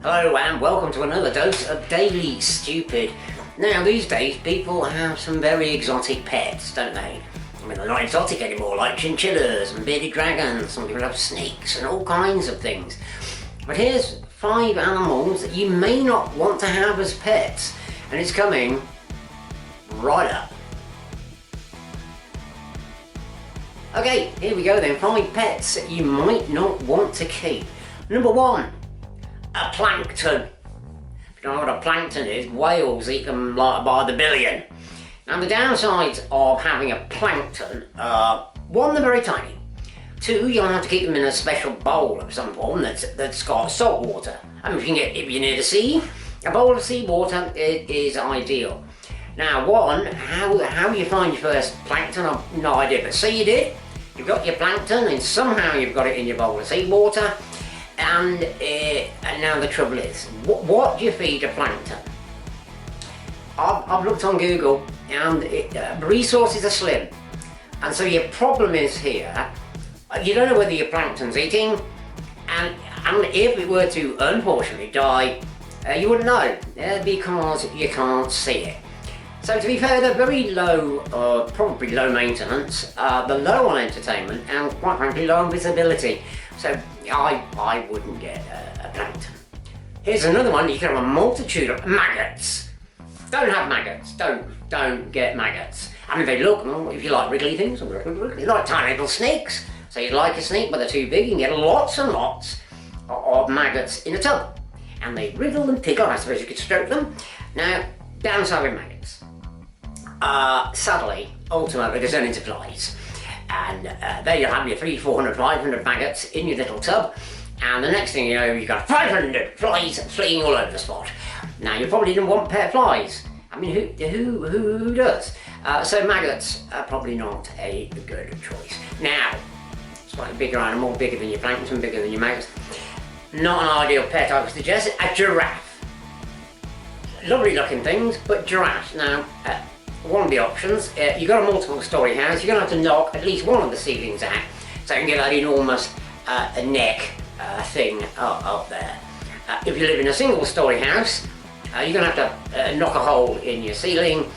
Hello and welcome to another dose of Daily Stupid. Now these days people have some very exotic pets, don't they? I mean, they're not exotic anymore, like chinchillas and bearded dragons. Some people have snakes and all kinds of things. But here's 5 animals that you may not want to have as pets, and it's coming right up. Okay, here we go then. 5 pets that you might not want to keep. Number 1, a plankton. If you don't know what a plankton is, whales eat them like by the billion. Now the downsides of having a plankton are, 1, they're very tiny. 2, you'll have to keep them in a special bowl of some form that's got salt water. I mean, if you're near the sea, a bowl of seawater is ideal. Now 1, how you find your first plankton, I've no idea, but say you did. You've got your plankton and somehow you've got it in your bowl of seawater, and now the trouble is, what do you feed a plankton? I've looked on Google and resources are slim, and so your problem is here, you don't know whether your plankton's eating, and if it were to unfortunately die, you wouldn't know, because you can't see it. So to be fair, they're very low, probably low maintenance, they're low on entertainment, and quite frankly low on visibility. So I wouldn't get a plankton. Here's another one. You can have a multitude of maggots. Don't have maggots. Don't get maggots. I mean, they look, if you like wriggly things, you like tiny little snakes. So you like a snake, but they're too big, you can get lots and lots of maggots in a tub. And they wriggle and tickle. I suppose you could stroke them. Now, downside with maggots. Sadly, ultimately, they turn into flies. And there you'll have your 300, 400, 500 maggots in your little tub. And the next thing you know, you've got 500 flies fleeing all over the spot. Now, you probably didn't want pet flies. I mean, who does? So maggots are probably not a good choice. Now, slightly bigger animal, bigger than your plankton, bigger than your maggots. Not an ideal pet, I would suggest. A giraffe. Lovely looking things, but giraffes. Now, one of the options, you've got a multiple story house, you're going to have to knock at least one of the ceilings out so you can get that enormous neck thing up there. If you live in a single story house, you're going to have to knock a hole in your ceiling,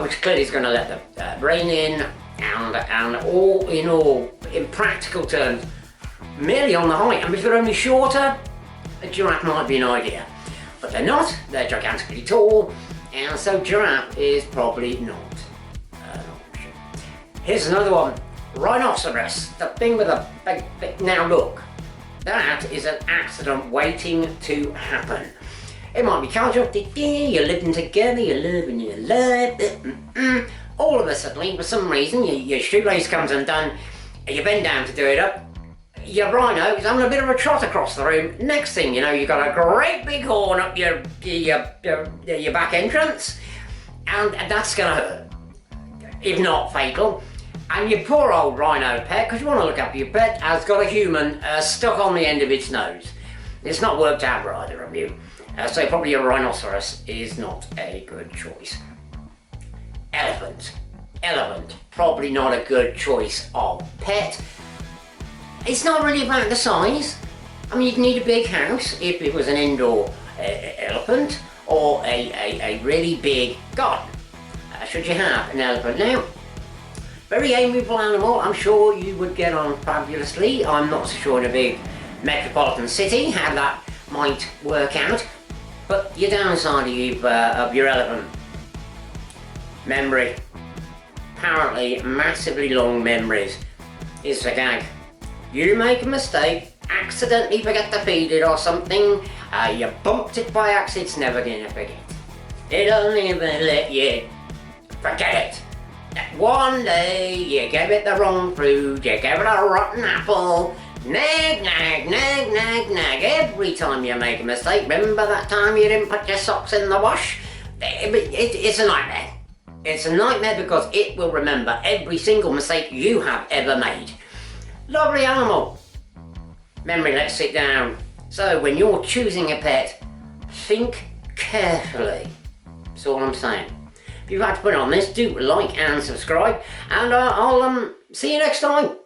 which clearly is going to let the rain in, and all in all, in practical terms, merely on the height. And if they're only shorter, a giraffe might be an idea. But they're not, they're gigantically tall, and so giraffe is probably not an option. Here's another one, rhinoceros, the thing with a big, now look, that is an accident waiting to happen. It might be casual, you're living together, you're living your life, all of a sudden, for some reason, your shoelace comes undone, you bend down to do it up, your rhino is having a bit of a trot across the room. Next thing you know, you've got a great big horn up your back entrance, and that's going to hurt, if not fatal. And your poor old rhino pet, because you want to look after your pet, has got a human stuck on the end of its nose. It's not worked out for either of you. So probably a rhinoceros is not a good choice. Elephant, probably not a good choice of pet. It's not really about the size. I mean, you'd need a big house if it was an indoor elephant, or a really big garden, should you have an elephant. Now, very amiable animal, I'm sure you would get on fabulously. I'm not so sure in a big metropolitan city how that might work out. But your downside of your elephant, memory. Apparently, massively long memories is the gag. You make a mistake, accidentally forget to feed it or something, you bumped it by accident, it's never gonna forget. It'll never let you forget it. One day you gave it the wrong fruit, you gave it a rotten apple, nag, nag, nag, nag, nag. Every time you make a mistake, remember that time you didn't put your socks in the wash? It's a nightmare. It's a nightmare because it will remember every single mistake you have ever made. Lovely animal. Memory, let's sit down. So when you're choosing a pet, think carefully. That's all I'm saying. If you'd like to put it on this, do like and subscribe, and I'll see you next time.